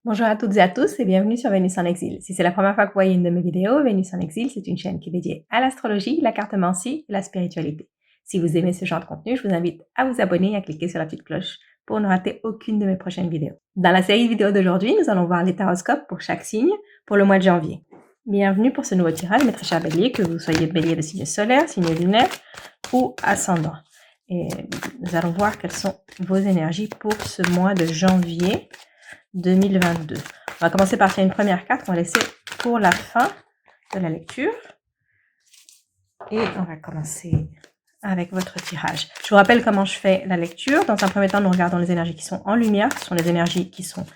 Bonjour à toutes et à tous et bienvenue sur Vénus en exil. Si c'est la première fois que vous voyez une de mes vidéos, Vénus en exil, c'est une chaîne qui est dédiée à l'astrologie, la cartomancie et la spiritualité. Si vous aimez ce genre de contenu, je vous invite à vous abonner et à cliquer sur la petite cloche pour ne rater aucune de mes prochaines vidéos. Dans la série de vidéos d'aujourd'hui, nous allons voir les taroscopes pour chaque signe pour le mois de janvier. Bienvenue pour ce nouveau tirage, mes très chers béliers, que vous soyez bélier de signe solaire, signe lunaire ou ascendant. Et nous allons voir quelles sont vos énergies pour ce mois de janvier 2022. On va commencer par faire une première carte qu'on va laisser pour la fin de la lecture. Et on va commencer avec votre tirage. Je vous rappelle comment je fais la lecture. Dans un premier temps, nous regardons les énergies qui sont en lumière. Ce sont les énergies qui sont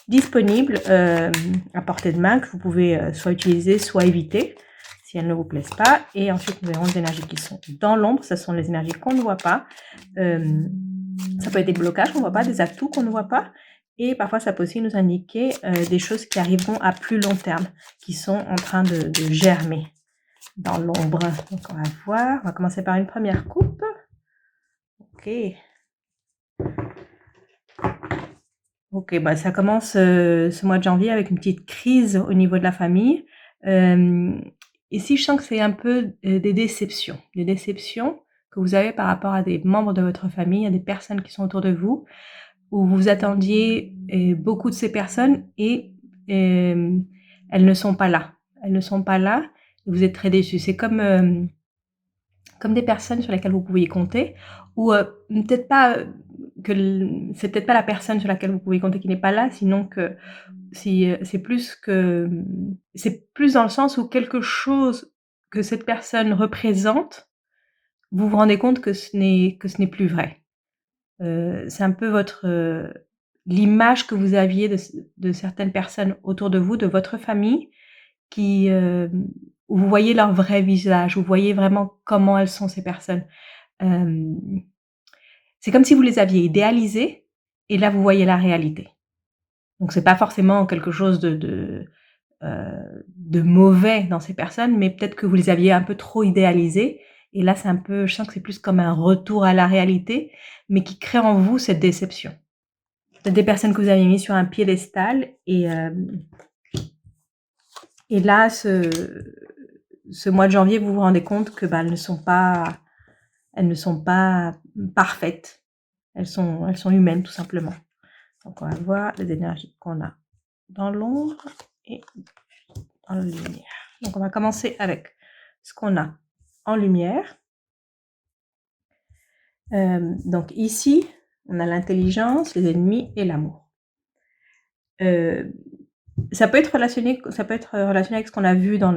disponibles à portée de main, que vous pouvez soit utiliser, soit éviter, si elles ne vous plaisent pas. Et ensuite, nous verrons les énergies qui sont dans l'ombre. Ce sont les énergies qu'on ne voit pas. Ça peut être des blocages qu'on ne voit pas, des atouts qu'on ne voit pas. Et parfois, ça peut aussi nous indiquer des choses qui arriveront à plus long terme, qui sont en train de germer dans l'ombre. Donc, on va voir. On va commencer par une première coupe. Ok. Ok, bah ça commence ce mois de janvier avec une petite crise au niveau de la famille. Ici, je sens que c'est un peu des déceptions que vous avez par rapport à des membres de votre famille, à des personnes qui sont autour de vous, où vous attendiez beaucoup de ces personnes et elles ne sont pas là. Elles ne sont pas là et vous êtes très déçus. C'est comme des personnes sur lesquelles vous pouviez compter, ou peut-être pas c'est peut-être pas la personne sur laquelle vous pouvez compter qui n'est pas là, sinon que c'est plus dans le sens où quelque chose que cette personne représente, vous vous rendez compte que ce n'est plus vrai. C'est un peu l'image que vous aviez de certaines personnes autour de vous, de votre famille, où vous voyez leur vrai visage, vous voyez vraiment comment elles sont ces personnes. C'est comme si vous les aviez idéalisées et là vous voyez la réalité. Donc c'est pas forcément quelque chose de mauvais dans ces personnes, mais peut-être que vous les aviez un peu trop idéalisées et là c'est un peu, je sens que c'est plus comme un retour à la réalité, mais qui crée en vous cette déception. Peut-être des personnes que vous avez mis sur un piédestal et là ce mois de janvier vous vous rendez compte que elles ne sont pas parfaites. Elles sont humaines tout simplement. Donc on va voir les énergies qu'on a dans l'ombre et dans la lumière. Donc on va commencer avec ce qu'on a en lumière. Donc ici, on a l'intelligence, les ennemis et l'amour. Ça peut être relationné avec ce qu'on a vu dans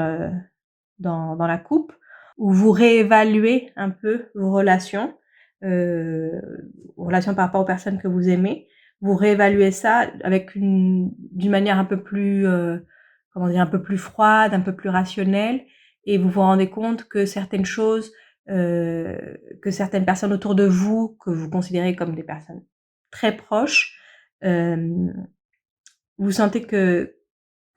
la coupe, où vous réévaluez un peu vos relations par rapport aux personnes que vous aimez. Vous réévaluez ça d'une manière un peu plus, un peu plus froide, un peu plus rationnelle, et vous vous rendez compte que certaines choses, que certaines personnes autour de vous, que vous considérez comme des personnes très proches, vous sentez que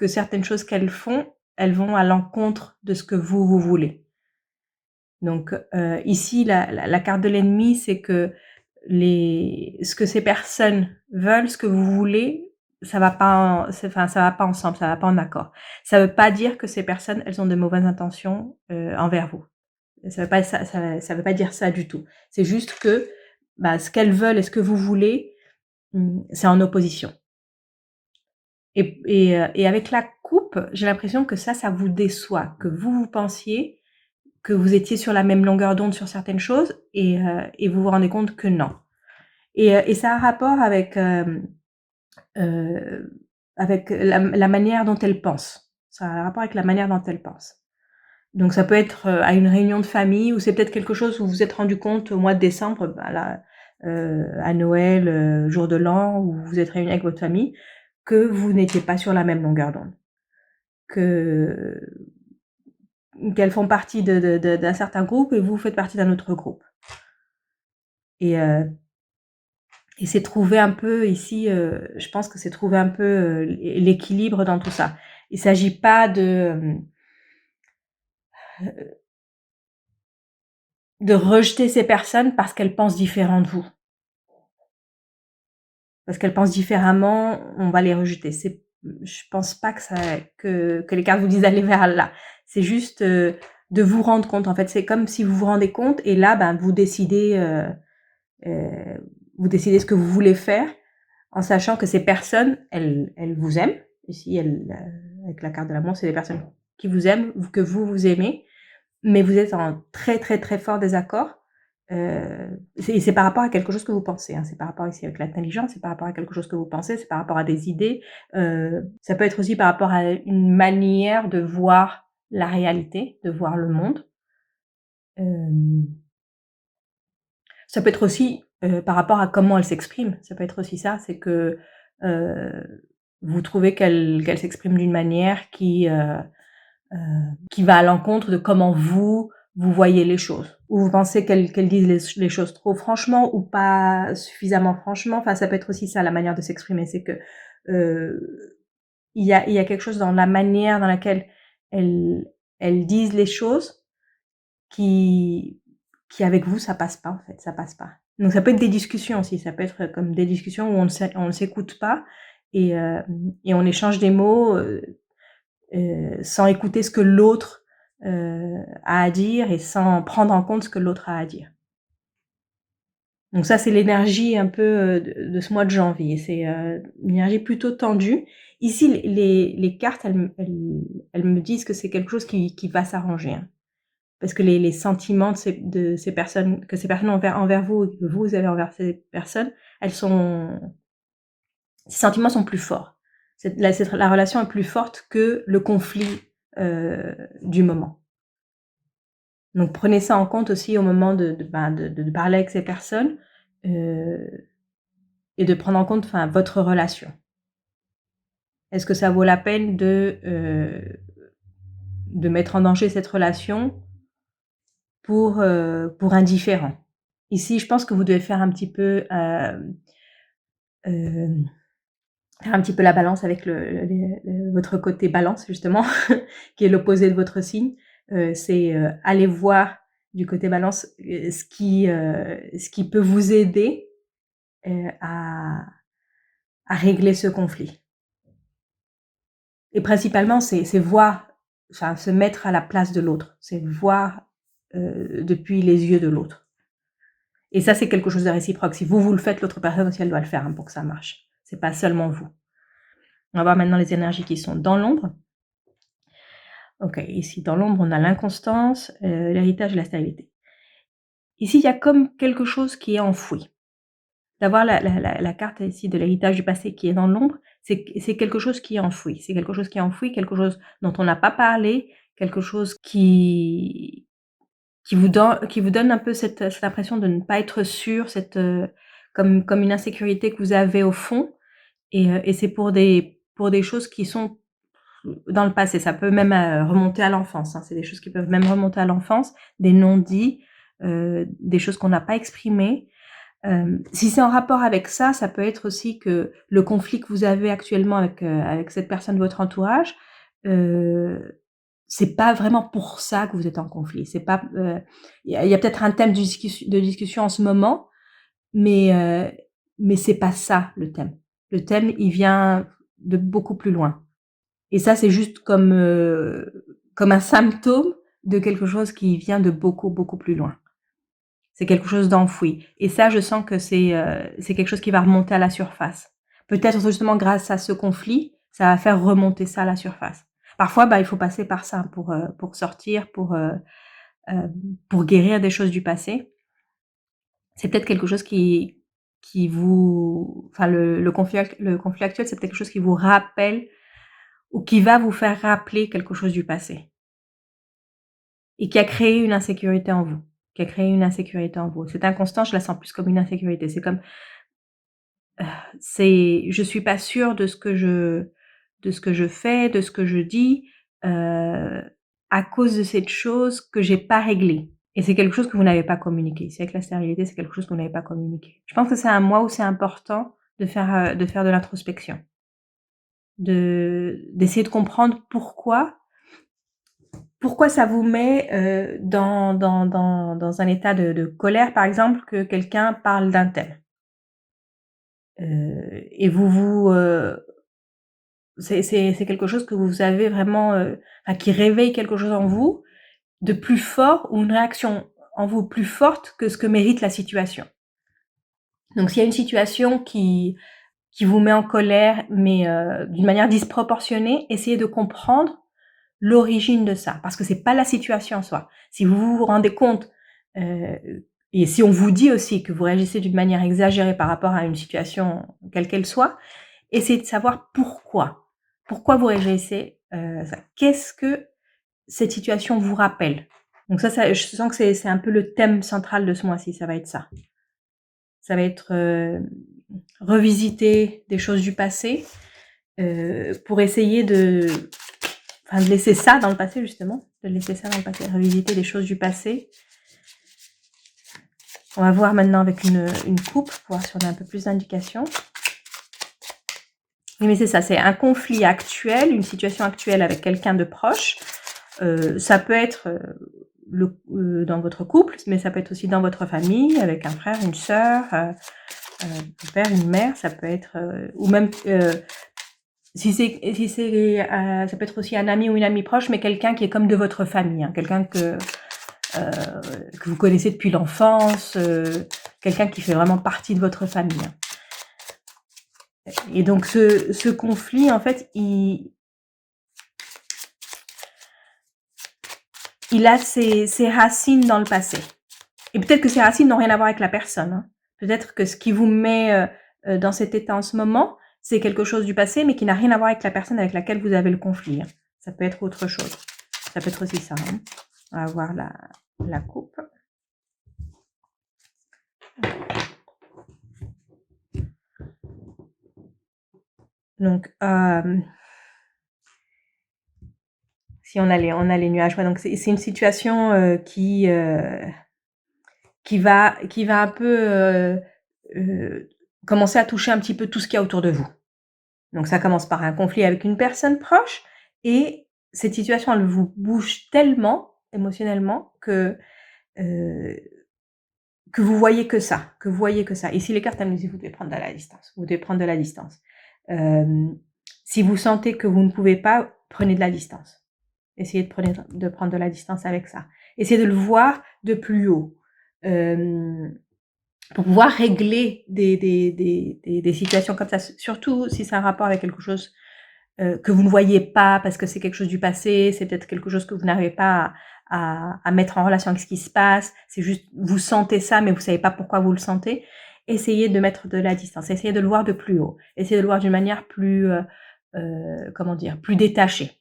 certaines choses qu'elles font, elles vont à l'encontre de ce que vous voulez. Donc ici, la carte de l'ennemi, c'est que ce que ces personnes veulent, ce que vous voulez, ça va pas ensemble, ça va pas en accord. Ça veut pas dire que ces personnes, elles ont de mauvaises intentions envers vous. Ça veut pas dire ça du tout. C'est juste que ce qu'elles veulent et ce que vous voulez, c'est en opposition. Et avec la coupe, j'ai l'impression que ça vous déçoit, que vous pensiez que vous étiez sur la même longueur d'onde sur certaines choses et vous vous rendez compte que non. Et ça a un rapport avec la manière dont elle pense. Ça a un rapport avec la manière dont elle pense. Donc ça peut être à une réunion de famille, ou c'est peut-être quelque chose où vous vous êtes rendu compte au mois de décembre, à Noël, jour de l'an, où vous vous êtes réunis avec votre famille, que vous n'étiez pas sur la même longueur d'onde. Qu'elles font partie d'un certain groupe et vous faites partie d'un autre groupe. Et c'est trouver un peu ici, je pense que c'est trouver un peu l'équilibre dans tout ça. Il s'agit pas de rejeter ces personnes parce qu'elles pensent différent de vous. Parce qu'elles pensent différemment, on va les rejeter. je pense pas que les cartes vous disent d'aller vers là. C'est juste, de vous rendre compte, en fait. C'est comme si vous vous rendez compte et là, ben, vous décidez ce que vous voulez faire en sachant que ces personnes, elles vous aiment. Ici, avec la carte de l'amour, c'est des personnes qui vous aiment, que vous aimez, mais vous êtes en très, très, très fort désaccord. C'est par rapport à quelque chose que vous pensez, hein. C'est par rapport ici avec l'intelligence, c'est par rapport à quelque chose que vous pensez, c'est par rapport à des idées. Ça peut être aussi par rapport à une manière de voir la réalité, de voir le monde. Hem, Ça peut être aussi, par rapport à comment elle s'exprime. Ça peut être aussi ça, c'est que, vous trouvez qu'elle s'exprime d'une manière heu, qui va à l'encontre de comment vous voyez les choses. Ou vous pensez qu'elle dise les choses trop franchement ou pas suffisamment franchement. Enfin, ça peut être aussi ça, la manière de s'exprimer. C'est que, heu, il y a quelque chose dans la manière dans laquelle elles elles disent les choses qui avec vous, ça passe pas, en fait, ça passe pas. Donc ça peut être des discussions aussi, ça peut être comme des discussions où on ne s'écoute pas et on échange des mots, sans écouter ce que l'autre, a à dire et sans prendre en compte ce que l'autre a à dire. Donc ça, c'est l'énergie un peu, de ce mois de janvier. C'est, une énergie plutôt tendue. Ici, les cartes, elles me disent que c'est quelque chose qui va s'arranger, hein. Parce que les sentiments de ces personnes que ces personnes ont envers vous et que vous avez envers ces personnes, elles sont ces sentiments sont plus forts. La relation est plus forte que le conflit, du moment. Donc prenez ça en compte aussi au moment de parler avec ces personnes, heu et de prendre en compte, enfin, votre relation. Est-ce que ça vaut la peine de mettre en danger cette relation pour un différend? Ici, je pense que vous devez faire un petit peu, hem, faire un petit peu la balance avec votre côté Balance justement, qui est l'opposé de votre signe. C'est, aller voir du côté Balance, ce qui peut vous aider, à régler ce conflit. Et principalement, c'est voir, enfin, se mettre à la place de l'autre. C'est voir, depuis les yeux de l'autre. Et ça, c'est quelque chose de réciproque. Si vous le faites, l'autre personne aussi, elle doit le faire, hein, pour que ça marche. C'est pas seulement vous. On va voir maintenant les énergies qui sont dans l'ombre. OK, ici dans l'ombre, on a l'inconstance, l'héritage et la stabilité. Ici, il y a comme quelque chose qui est enfoui. D'avoir la carte ici de l'héritage du passé qui est dans l'ombre, c'est quelque chose qui est enfoui. C'est quelque chose qui est enfoui, quelque chose dont on n'a pas parlé, quelque chose qui vous donne un peu cette impression de ne pas être sûr, comme une insécurité que vous avez au fond et c'est pour des choses qui sont dans le passé. Ça peut même, remonter à l'enfance, hein. C'est des choses qui peuvent même remonter à l'enfance, des non-dits, des choses qu'on n'a pas exprimées. Si c'est en rapport avec ça, ça peut être aussi que le conflit que vous avez actuellement avec cette personne de votre entourage, heu, c'est pas vraiment pour ça que vous êtes en conflit. C'est pas, il y a peut-être un thème de discussion en ce moment, mais c'est pas ça le thème. Le thème, il vient de beaucoup plus loin et ça, c'est juste comme un symptôme de quelque chose qui vient de beaucoup, beaucoup plus loin. C'est quelque chose d'enfoui et ça, je sens que c'est quelque chose qui va remonter à la surface. Peut-être justement grâce à ce conflit, ça va faire remonter ça à la surface. Parfois, bah, il faut passer par ça pour sortir, pour guérir des choses du passé. C'est peut-être quelque chose qui vous enfin le conflit actuel, c'est peut-être quelque chose qui vous rappelle ou qui va vous faire rappeler quelque chose du passé et qui a créé une insécurité en vous, qui a créé une insécurité en vous. Cette inconstance, je la sens plus comme une insécurité. C'est comme je suis pas sûre de ce que je fais, de ce que je dis, heu, à cause de cette chose que j'ai pas réglée et c'est quelque chose que vous n'avez pas communiqué. C'est avec la stérilité, c'est quelque chose que vous n'avez pas communiqué. Je pense que c'est un mois où c'est important de faire de l'introspection, d'essayer de comprendre pourquoi ça vous met, dans un état de colère, par exemple, que quelqu'un parle d'un tel? Et c'est quelque chose que vous avez vraiment, qui réveille quelque chose en vous de plus fort ou une réaction en vous plus forte que ce que mérite la situation. Donc s'il y a une situation qui vous met en colère, mais d'une manière disproportionnée, essayez de comprendre l'origine de ça, parce que c'est pas la situation en soi. Si vous vous rendez compte, et si on vous dit aussi que vous réagissez d'une manière exagérée par rapport à une situation quelle qu'elle soit, essayez de savoir pourquoi. Pourquoi vous réagissez ça. Qu'est-ce que cette situation vous rappelle? Donc ça je sens que c'est un peu le thème central de ce mois-ci, ça va être ça. Ça va être, revisiter des choses du passé, pour essayer de laisser ça dans le passé justement, de laisser ça dans le passé, revisiter des choses du passé. On va voir maintenant avec une coupe pour voir si on a un peu plus d'indications. Oui, mais c'est ça, c'est un conflit actuel, une situation actuelle avec quelqu'un de proche. Ça peut être dans votre couple, mais ça peut être aussi dans votre famille, avec un frère, une sœur, un père, une mère, ça peut être, ou même si c'est ça peut être aussi un ami ou une amie proche, mais quelqu'un qui est comme de votre famille, hein, quelqu'un que vous connaissez depuis l'enfance, quelqu'un qui fait vraiment partie de votre famille. Et donc ce conflit, en fait, il a ses racines dans le passé. Et peut-être que ces racines n'ont rien à voir avec la personne, hein. Peut-être que ce qui vous met dans cet état en ce moment, c'est quelque chose du passé, mais qui n'a rien à voir avec la personne avec laquelle vous avez le conflit, hein. Ça peut être autre chose. Ça peut être aussi ça, hein. On va voir la coupe. Donc, si on a les nuages, ouais, donc c'est une situation qui va un peu commencer à toucher un petit peu tout ce qu'il y a autour de vous. Donc ça commence par un conflit avec une personne proche, et cette situation, elle vous bouge tellement émotionnellement que vous voyez que ça, Ici les cartes, elles nous disent: vous devez prendre de la distance, vous devez prendre de la distance. Si vous sentez que vous ne pouvez pas, prenez de la distance. Essayez de prendre de la distance avec ça. Essayez de le voir de plus haut. Pour pouvoir régler des situations comme ça, surtout si c'est un rapport avec quelque chose que vous ne voyez pas parce que c'est quelque chose du passé, c'est peut-être quelque chose que vous n'arrivez pas à mettre en relation avec ce qui se passe, c'est juste vous sentez ça mais vous savez pas pourquoi vous le sentez. Essayez de mettre de la distance, essayez de le voir de plus haut, essayez de le voir d'une manière plus plus détachée.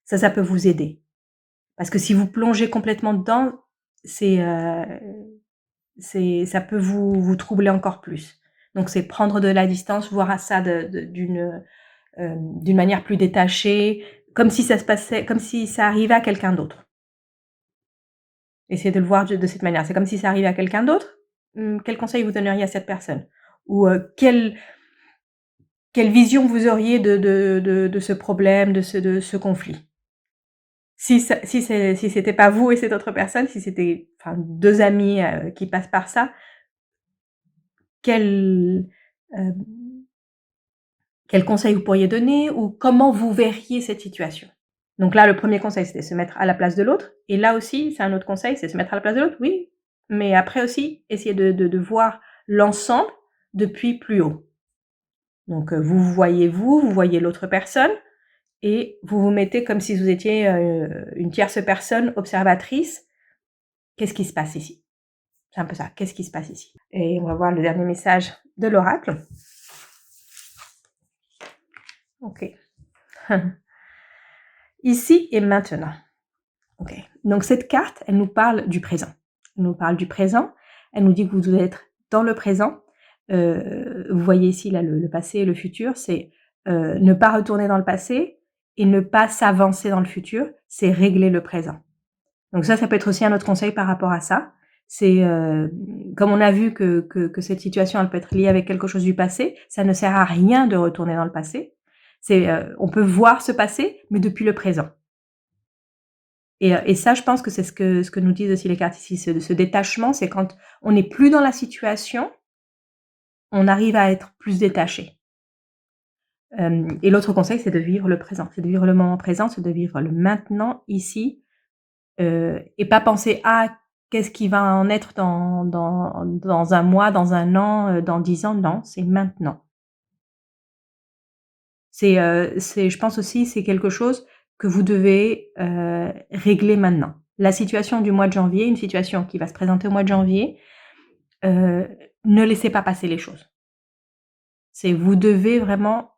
Ça peut vous aider. Parce que si vous plongez complètement dedans, ça peut vous troubler encore plus. Donc c'est prendre de la distance, voir ça d'une manière plus détachée, comme si ça arrivait à quelqu'un d'autre. Essayez de le voir de cette manière. C'est comme si ça arrivait à quelqu'un d'autre. Quel conseil vous donneriez à cette personne? Ou quelle vision vous auriez de ce problème, de ce conflit? Si c'était pas vous et cette autre personne, si c'était 2 amis qui passent par ça, quel conseil vous pourriez donner, ou comment vous verriez cette situation? Donc là, le premier conseil, c'était se mettre à la place de l'autre, et là aussi, c'est un autre conseil, c'est se mettre à la place de l'autre, oui, mais après aussi, essayer de voir l'ensemble depuis plus haut. Donc vous voyez l'autre personne, et vous vous mettez comme si vous étiez une tierce personne observatrice. Qu'est-ce qui se passe ici? C'est un peu ça, qu'est-ce qui se passe ici? Et on va voir le dernier message de l'oracle. OK. Ici et maintenant. OK. Donc cette carte, elle nous parle du présent. Elle nous parle du présent. Elle nous dit que vous devez être dans le présent. Vous voyez ici là le passé et le futur. C'est ne pas retourner dans le passé et ne pas s'avancer dans le futur. C'est régler le présent. Donc ça peut être aussi un autre conseil par rapport à ça. C'est comme on a vu que cette situation, elle peut être liée avec quelque chose du passé. Ça ne sert à rien de retourner dans le passé. On peut voir ce passé, mais depuis le présent. Et ça, je pense que c'est ce que nous disent aussi les cartes ici. Ce détachement, c'est quand on n'est plus dans la situation, on arrive à être plus détaché. Et l'autre conseil, c'est de vivre le présent. C'est de vivre le moment présent, c'est de vivre le maintenant, ici, et pas penser: «Ah, qu'est-ce qui va en être dans 1 mois, dans 1 an, dans 10 ans?» Non, c'est maintenant. C'est je pense aussi, c'est quelque chose que vous devez, régler maintenant. La situation du mois de janvier, une situation qui va se présenter au mois de janvier, heu, ne laissez pas passer les choses. C'est vous devez vraiment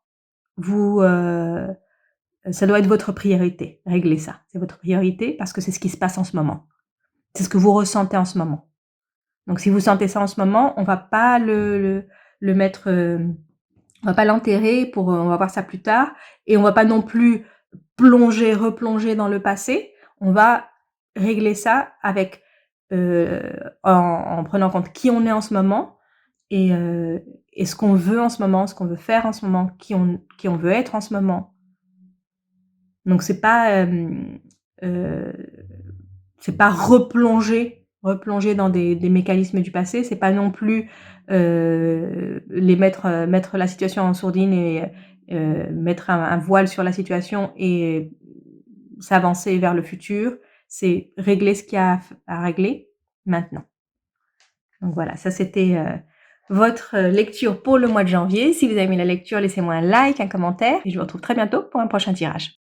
vous, ça doit être votre priorité, régler ça. C'est votre priorité parce que c'est ce qui se passe en ce moment. C'est ce que vous ressentez en ce moment. Donc si vous sentez ça en ce moment, on va pas le mettre, on va pas l'enterrer pour, on va voir ça plus tard et on va pas non plus replonger dans le passé. On va régler ça avec, en prenant en compte qui on est en ce moment et ce qu'on veut en ce moment, ce qu'on veut faire en ce moment, qui on veut être en ce moment. Donc heu, c'est pas replonger dans des mécanismes du passé, c'est pas non plus, mettre la situation en sourdine et mettre un voile sur la situation et s'avancer vers le futur. C'est régler ce qu'il y a à régler maintenant. Donc voilà, ça c'était, votre lecture pour le mois de janvier. Si vous avez aimé la lecture, laissez-moi un like, un commentaire et je vous retrouve très bientôt pour un prochain tirage.